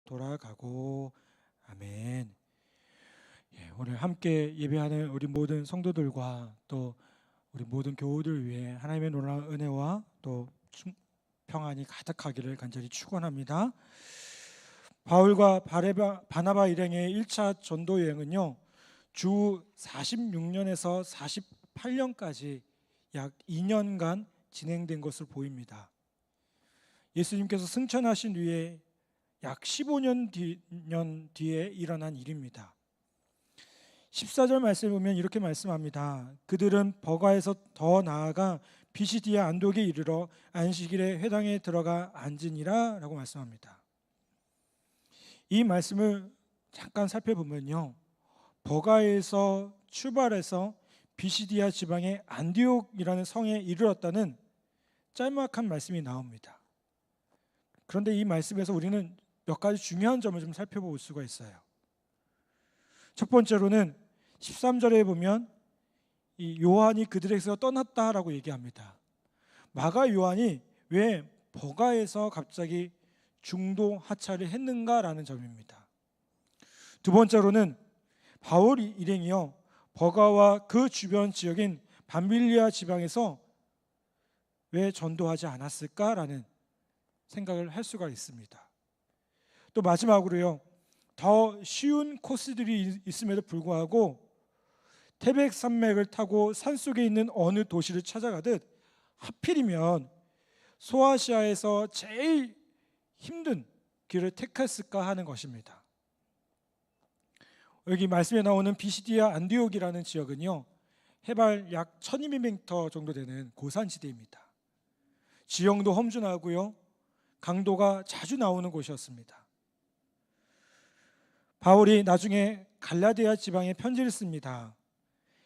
돌아가고. 아멘. 오늘 함께 예배하는 우리 모든 성도들과 또 우리 모든 교우들 위해 하나님의 놀라운 은혜와 또 평안이 가득하기를 간절히 축원합니다. 바울과 바나바 일행의 1차 전도 여행은요, 주 46년에서 48년까지 약 2년간 진행된 것으로 보입니다. 예수님께서 승천하신 뒤에 약 15년 뒤에 일어난 일입니다. 14절 말씀을 보면 이렇게 말씀합니다. 그들은 버가에서 더 나아가 비시디아 안독에 이르러 안식일에 회당에 들어가 앉으니라 라고 말씀합니다. 이 말씀을 잠깐 살펴보면요, 버가에서 출발해서 비시디아 지방의 안디옥이라는 성에 이르렀다는 짤막한 말씀이 나옵니다. 그런데 이 말씀에서 우리는 몇 가지 중요한 점을 좀 살펴볼 수가 있어요. 첫 번째로는 13절에 보면 이 요한이 그들에게서 떠났다라고 얘기합니다. 마가 요한이 왜 버가에서 갑자기 중도 하차를 했는가라는 점입니다. 두 번째로는 바울 일행이요, 버가와 그 주변 지역인 밤빌리아 지방에서 왜 전도하지 않았을까라는 생각을 할 수가 있습니다. 또 마지막으로요, 더 쉬운 코스들이 있음에도 불구하고 태백산맥을 타고 산속에 있는 어느 도시를 찾아가듯 하필이면 소아시아에서 제일 힘든 길을 택했을까 하는 것입니다. 여기 말씀에 나오는 비시디아 안디옥이라는 지역은요, 해발 약 1200m 정도 되는 고산지대입니다. 지형도 험준하고요, 강도가 자주 나오는 곳이었습니다. 바울이 나중에 갈라디아 지방에 편지를 씁니다.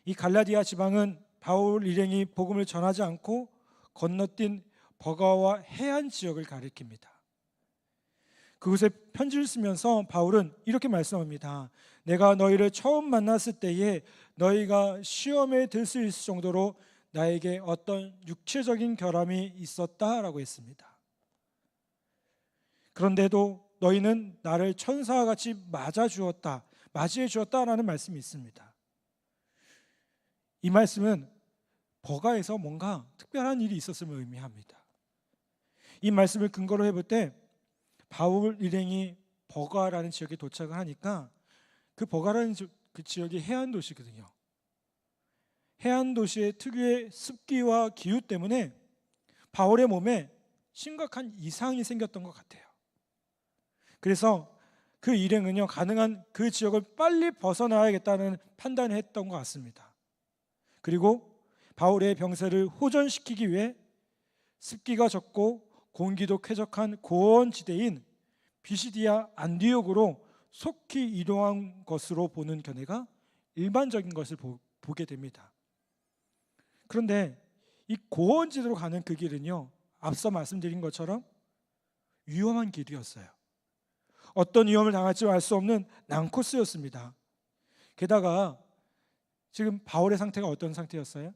이 갈라디아 지방은 바울 일행이 복음을 전하지 않고 건너뛴 버가와 해안 지역을 가리킵니다. 그곳에 편지를 쓰면서 바울은 이렇게 말씀합니다. 내가 너희를 처음 만났을 때에 너희가 시험에 들 수 있을 정도로 나에게 어떤 육체적인 결함이 있었다라고 했습니다. 그런데도 너희는 나를 천사와 같이 맞이해 주었다라는 말씀이 있습니다. 이 말씀은 버가에서 뭔가 특별한 일이 있었음을 의미합니다. 이 말씀을 근거로 해볼 때 바울 일행이 버가라는 지역에 도착을 하니까 그 버가라는 그 지역이 해안 도시거든요. 해안 도시의 특유의 습기와 기후 때문에 바울의 몸에 심각한 이상이 생겼던 것 같아요. 그래서 그 일행은요, 가능한 그 지역을 빨리 벗어나야겠다는 판단을 했던 것 같습니다. 그리고 바울의 병세를 호전시키기 위해 습기가 적고 공기도 쾌적한 고원지대인 비시디아 안디옥으로 속히 이동한 것으로 보는 견해가 일반적인 것을 보게 됩니다. 그런데 이 고원지대로 가는 그 길은요, 앞서 말씀드린 것처럼 위험한 길이었어요. 어떤 위험을 당할지 알 수 없는 난코스였습니다. 게다가 지금 바울의 상태가 어떤 상태였어요?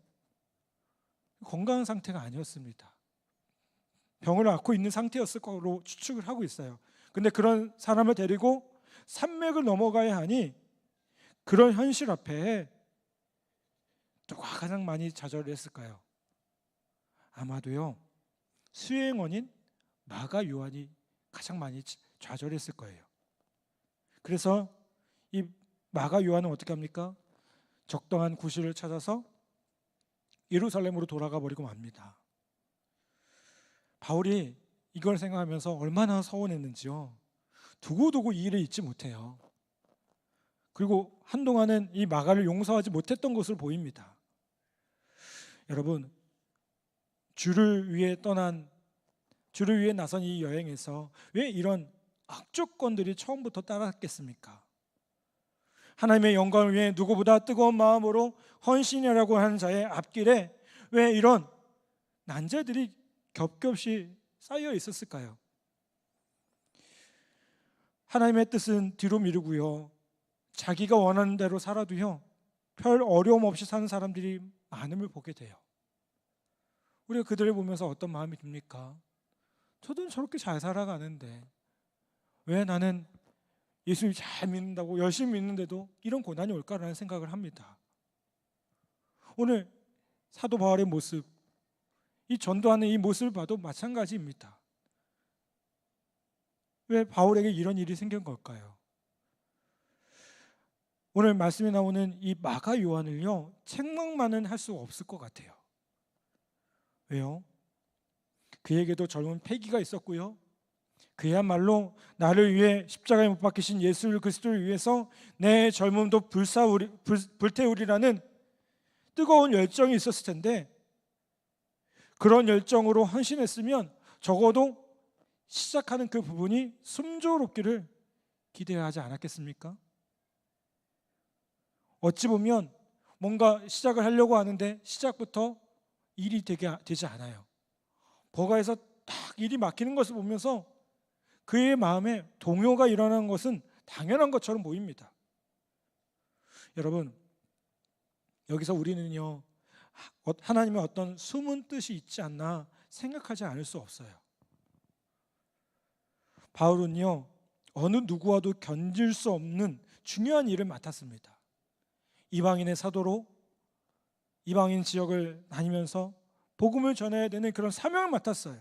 건강한 상태가 아니었습니다. 병을 앓고 있는 상태였을 거로 추측을 하고 있어요. 근데 그런 사람을 데리고 산맥을 넘어가야 하니 그런 현실 앞에 누가 가장 많이 좌절을 했을까요? 아마도요, 수행원인 마가 요한이 가장 많이 좌절했을 거예요. 그래서 이 마가 요한은 어떻게 합니까? 적당한 구실을 찾아서 예루살렘으로 돌아가 버리고 맙니다. 바울이 이걸 생각하면서 얼마나 서운했는지요. 두고두고 이 일을 잊지 못해요. 그리고 한동안은 이 마가를 용서하지 못했던 것으로 보입니다. 여러분, 주를 위해 나선 이 여행에서 왜 이런 악조건들이 처음부터 따랐겠습니까? 하나님의 영광을 위해 누구보다 뜨거운 마음으로 헌신이라고 하는 자의 앞길에 왜 이런 난제들이 겹겹이 쌓여 있었을까요? 하나님의 뜻은 뒤로 미루고요, 자기가 원하는 대로 살아도요, 별 어려움 없이 사는 사람들이 많음을 보게 돼요. 우리가 그들을 보면서 어떤 마음이 듭니까? 저도 저렇게 잘 살아가는데 왜 나는 예수를 잘 믿는다고 열심히 믿는데도 이런 고난이 올까라는 생각을 합니다. 오늘 사도 바울의 모습, 이 전도하는 이 모습을 봐도 마찬가지입니다. 왜 바울에게 이런 일이 생긴 걸까요? 오늘 말씀에 나오는 이 마가 요한을요, 책망만은 할 수 없을 것 같아요. 왜요? 그에게도 젊은 패기가 있었고요, 그야말로 나를 위해 십자가에 못 박히신 예수 그리스도를 위해서 내 젊음도 불태우리라는 뜨거운 열정이 있었을 텐데, 그런 열정으로 헌신했으면 적어도 시작하는 그 부분이 순조롭기를 기대하지 않았겠습니까? 어찌 보면 뭔가 시작을 하려고 하는데 시작부터 일이 되지 않아요. 버가에서 딱 일이 막히는 것을 보면서 그의 마음에 동요가 일어나는 것은 당연한 것처럼 보입니다. 여러분, 여기서 우리는요, 하나님의 어떤 숨은 뜻이 있지 않나 생각하지 않을 수 없어요. 바울은요, 어느 누구와도 견딜 수 없는 중요한 일을 맡았습니다. 이방인의 사도로 이방인 지역을 다니면서 복음을 전해야 되는 그런 사명을 맡았어요.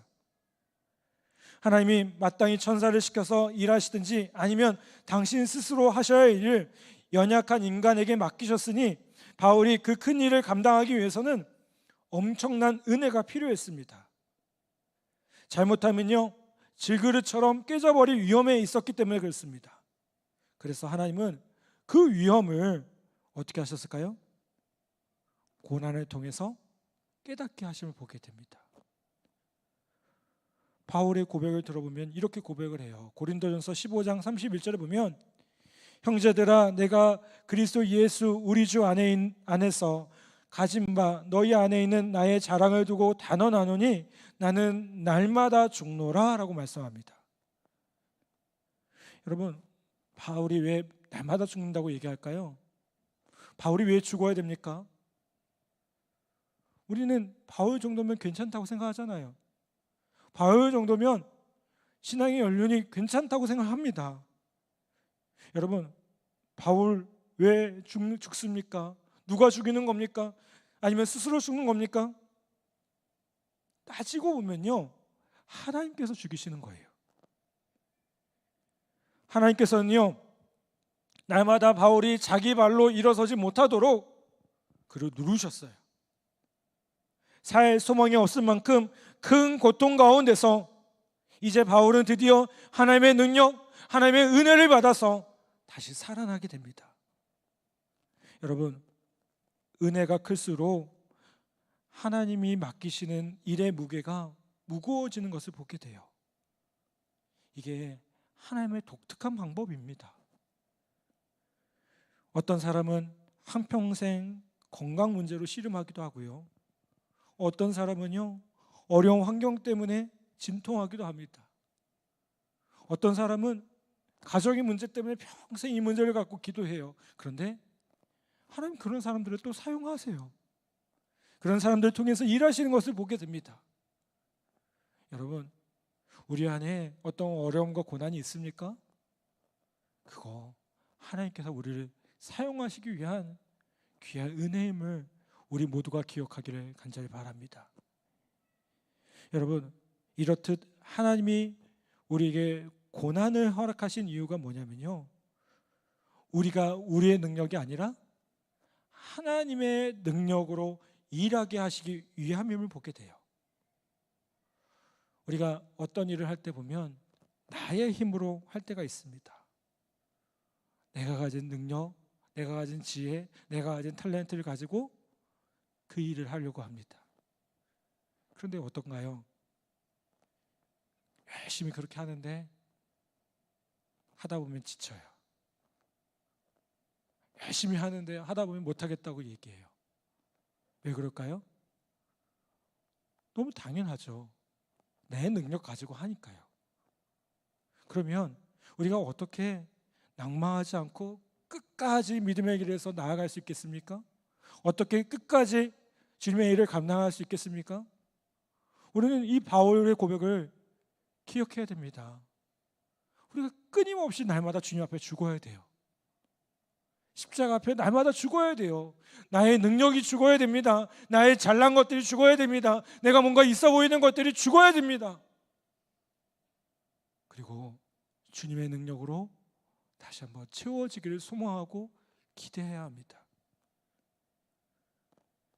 하나님이 마땅히 천사를 시켜서 일하시든지 아니면 당신 스스로 하셔야 할 일을 연약한 인간에게 맡기셨으니 바울이 그 큰 일을 감당하기 위해서는 엄청난 은혜가 필요했습니다. 잘못하면요, 질그릇처럼 깨져버릴 위험에 있었기 때문에 그렇습니다. 그래서 하나님은 그 위험을 어떻게 하셨을까요? 고난을 통해서 깨닫게 하심을 보게 됩니다. 바울의 고백을 들어보면 이렇게 고백을 해요. 고린도전서 15장 31절에 보면, 형제들아, 내가 그리스도 예수 우리 주 안에서 가진 바 너희 안에 있는 나의 자랑을 두고 단언하노니 나는 날마다 죽노라 라고 말씀합니다. 여러분, 바울이 왜 날마다 죽는다고 얘기할까요? 바울이 왜 죽어야 됩니까? 우리는 바울 정도면 괜찮다고 생각하잖아요. 바울 정도면 신앙의 연륜이 괜찮다고 생각합니다. 여러분, 바울 왜 죽습니까? 누가 죽이는 겁니까? 아니면 스스로 죽는 겁니까? 따지고 보면요, 하나님께서 죽이시는 거예요. 하나님께서는요, 날마다 바울이 자기 발로 일어서지 못하도록 그를 누르셨어요. 살 소망이 없을 만큼 큰 고통 가운데서 이제 바울은 드디어 하나님의 능력, 하나님의 은혜를 받아서 다시 살아나게 됩니다. 여러분, 은혜가 클수록 하나님이 맡기시는 일의 무게가 무거워지는 것을 보게 돼요. 이게 하나님의 독특한 방법입니다. 어떤 사람은 한평생 건강 문제로 씨름하기도 하고요, 어떤 사람은요, 어려운 환경 때문에 진통하기도 합니다. 어떤 사람은 가정의 문제 때문에 평생 이 문제를 갖고 기도해요. 그런데 하나님 그런 사람들을 또 사용하세요. 그런 사람들을 통해서 일하시는 것을 보게 됩니다. 여러분, 우리 안에 어떤 어려움과 고난이 있습니까? 그거 하나님께서 우리를 사용하시기 위한 귀한 은혜임을 우리 모두가 기억하기를 간절히 바랍니다. 여러분, 이렇듯 하나님이 우리에게 고난을 허락하신 이유가 뭐냐면요, 우리가 우리의 능력이 아니라 하나님의 능력으로 일하게 하시기 위함임을 보게 돼요. 우리가 어떤 일을 할 때 보면 나의 힘으로 할 때가 있습니다. 내가 가진 능력, 내가 가진 지혜, 내가 가진 탤런트를 가지고 그 일을 하려고 합니다. 그런데 어떤가요? 열심히 그렇게 하는데 하다 보면 지쳐요. 열심히 하는데 하다 보면 못하겠다고 얘기해요. 왜 그럴까요? 너무 당연하죠. 내 능력 가지고 하니까요. 그러면 우리가 어떻게 낙마하지 않고 끝까지 믿음의 길에서 나아갈 수 있겠습니까? 어떻게 끝까지 주님의 일을 감당할 수 있겠습니까? 우리는 이 바울의 고백을 기억해야 됩니다. 우리가 끊임없이 날마다 주님 앞에 죽어야 돼요. 십자가 앞에 날마다 죽어야 돼요. 나의 능력이 죽어야 됩니다. 나의 잘난 것들이 죽어야 됩니다. 내가 뭔가 있어 보이는 것들이 죽어야 됩니다. 그리고 주님의 능력으로 다시 한번 채워지기를 소망하고 기대해야 합니다.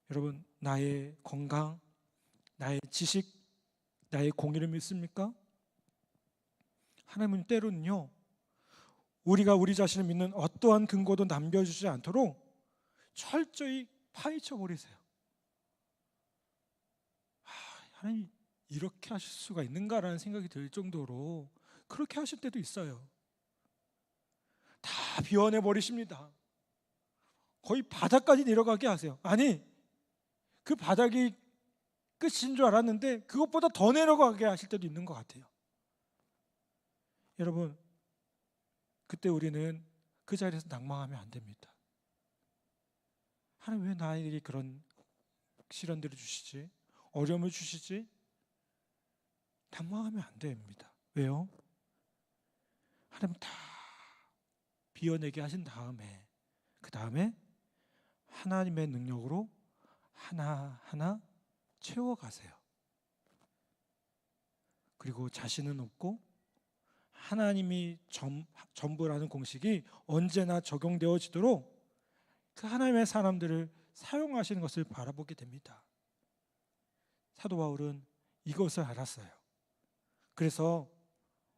여러분, 나의 건강, 나의 지식, 나의 공의를 믿습니까? 하나님은 때로는요, 우리가 우리 자신을 믿는 어떠한 근거도 남겨주지 않도록 철저히 파헤쳐 버리세요. 하나님 이렇게 하실 수가 있는가라는 생각이 들 정도로 그렇게 하실 때도 있어요. 다 비워내 버리십니다. 거의 바닥까지 내려가게 하세요. 아니, 그 바닥이 끝인 줄 알았는데 그것보다 더 내려가게 하실 때도 있는 것 같아요. 여러분, 그때 우리는 그 자리에서 낭망하면 안 됩니다. 하나님 왜 나에게 그런 시련들을 주시지? 어려움을 주시지? 낭망하면 안 됩니다. 왜요? 하나님 다 비워내게 하신 다음에, 그 다음에 하나님의 능력으로 하나하나 채워가세요. 그리고 자신은 없고 하나님이 전부라는 공식이 언제나 적용되어지도록 그 하나님의 사람들을 사용하시는 것을 바라보게 됩니다. 사도 바울은 이것을 알았어요. 그래서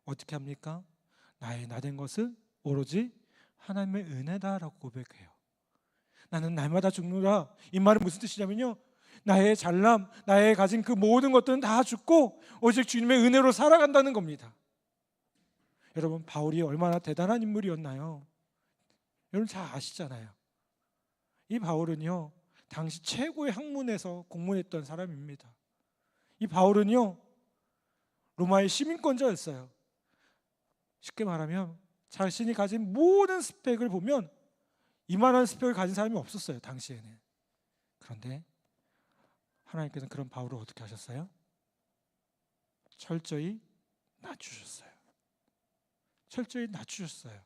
어떻게 합니까? 나의 나된 것은 오로지 하나님의 은혜다라고 고백해요. 나는 날마다 죽노라. 이 말은 무슨 뜻이냐면요, 나의 잘남, 나의 가진 그 모든 것들은 다 죽고 오직 주님의 은혜로 살아간다는 겁니다. 여러분, 바울이 얼마나 대단한 인물이었나요? 여러분 잘 아시잖아요. 이 바울은요, 당시 최고의 학문에서 공문했던 사람입니다. 이 바울은요, 로마의 시민권자였어요. 쉽게 말하면 자신이 가진 모든 스펙을 보면 이만한 스펙을 가진 사람이 없었어요, 당시에는. 그런데 하나님께서는 그런 바울을 어떻게 하셨어요? 철저히 낮추셨어요. 철저히 낮추셨어요.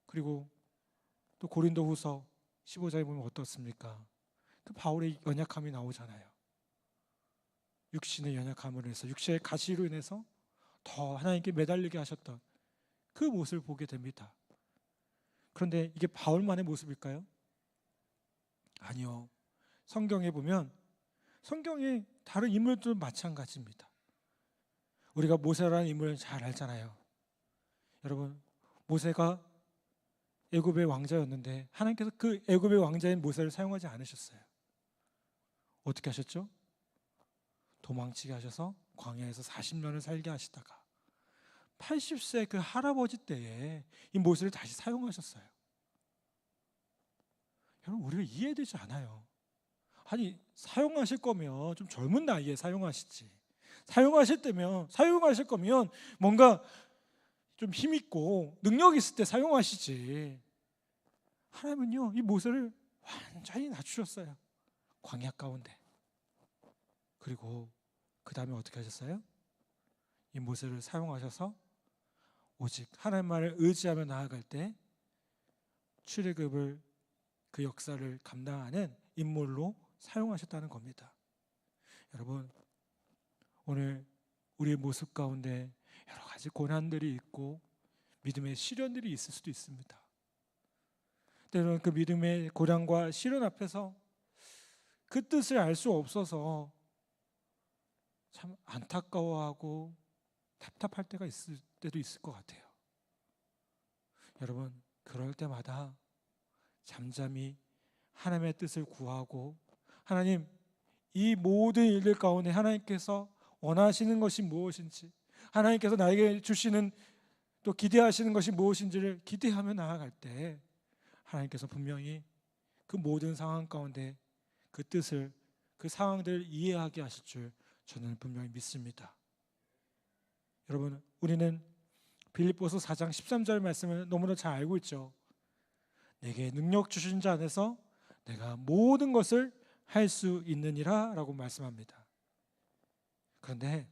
그리고 또 고린도후서 15장에 보면 어떻습니까? 그 바울의 연약함이 나오잖아요. 육신의 연약함으로 인해서, 육신의 가시로 인해서 더 하나님께 매달리게 하셨던 그 모습을 보게 됩니다. 그런데 이게 바울만의 모습일까요? 아니요. 성경에 보면 성경의 다른 인물들도 마찬가지입니다. 우리가 모세라는 인물을 잘 알잖아요. 여러분, 모세가 애굽의 왕자였는데 하나님께서 그 애굽의 왕자인 모세를 사용하지 않으셨어요. 어떻게 하셨죠? 도망치게 하셔서 광야에서 40년을 살게 하시다가 80세 그 할아버지 때에 이 모세를 다시 사용하셨어요. 여러분, 우리가 이해되지 않아요. 아니, 사용하실 거면 좀 젊은 나이에 사용하시지. 사용하실 거면 뭔가 좀 힘있고 능력 있을 때 사용하시지. 하나님은요, 이 모세를 완전히 낮추셨어요. 광야 가운데. 그리고 그 다음에 어떻게 하셨어요? 이 모세를 사용하셔서 오직 하나님만을 의지하며 나아갈 때 출애굽을, 그 역사를 감당하는 인물로 사용하셨다는 겁니다. 여러분, 오늘 우리의 모습 가운데 여러 가지 고난들이 있고 믿음의 시련들이 있을 수도 있습니다. 때로는 그 믿음의 고난과 시련 앞에서 그 뜻을 알 수 없어서 참 안타까워하고 답답할 때가 있을 때도 있을 것 같아요. 여러분, 그럴 때마다 잠잠히 하나님의 뜻을 구하고, 하나님, 이 모든 일들 가운데 하나님께서 원하시는 것이 무엇인지, 하나님께서 나에게 주시는 또 기대하시는 것이 무엇인지를 기대하며 나아갈 때 하나님께서 분명히 그 모든 상황 가운데 그 뜻을, 그 상황들을 이해하게 하실 줄 저는 분명히 믿습니다. 여러분, 우리는 빌립보서 4장 13절 말씀을 너무나 잘 알고 있죠. 내게 능력 주신 자 안에서 내가 모든 것을 할 수 있느니라 라고 말씀합니다. 그런데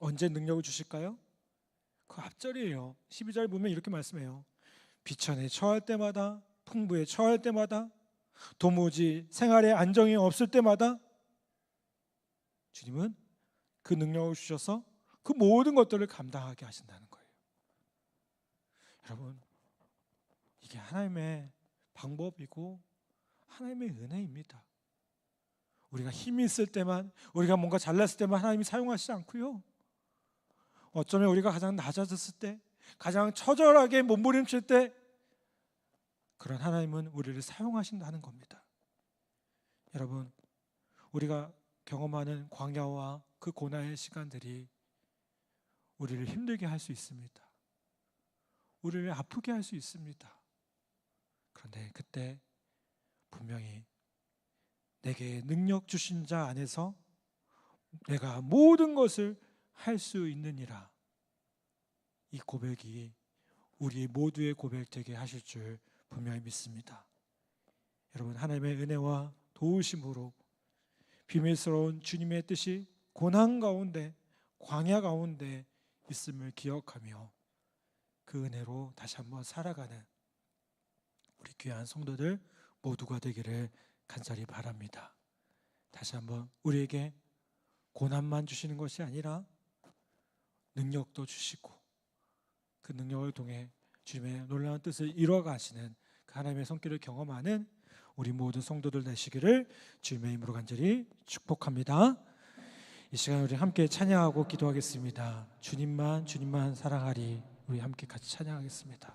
언제 능력을 주실까요? 그 앞절이에요. 12절 보면 이렇게 말씀해요. 비천에 처할 때마다, 풍부에 처할 때마다, 도무지 생활에 안정이 없을 때마다 주님은 그 능력을 주셔서 그 모든 것들을 감당하게 하신다는 거예요. 여러분, 이게 하나님의 방법이고 하나님의 은혜입니다. 우리가 힘이 있을 때만, 우리가 뭔가 잘났을 때만 하나님이 사용하시지 않고요. 어쩌면 우리가 가장 낮아졌을 때, 가장 처절하게 몸부림칠 때 그런 하나님은 우리를 사용하신다는 겁니다. 여러분, 우리가 경험하는 광야와 그 고난의 시간들이 우리를 힘들게 할 수 있습니다. 우리를 아프게 할 수 있습니다. 그런데 그때 분명히 내게 능력 주신 자 안에서 내가 모든 것을 할 수 있느니라, 이 고백이 우리 모두의 고백 되게 하실 줄 분명히 믿습니다. 여러분, 하나님의 은혜와 도우심으로 비밀스러운 주님의 뜻이 고난 가운데, 광야 가운데 있음을 기억하며 그 은혜로 다시 한번 살아가는 우리 귀한 성도들 모두가 되기를 간절히 바랍니다. 다시 한번 우리에게 고난만 주시는 것이 아니라 능력도 주시고 그 능력을 통해 주님의 놀라운 뜻을 이루어가시는 그 하나님의 손길을 경험하는 우리 모든 성도들 되시기를 주님의 이름으로 간절히 축복합니다. 이 시간 우리 함께 찬양하고 기도하겠습니다. 주님만 사랑하리. 우리 함께 같이 찬양하겠습니다.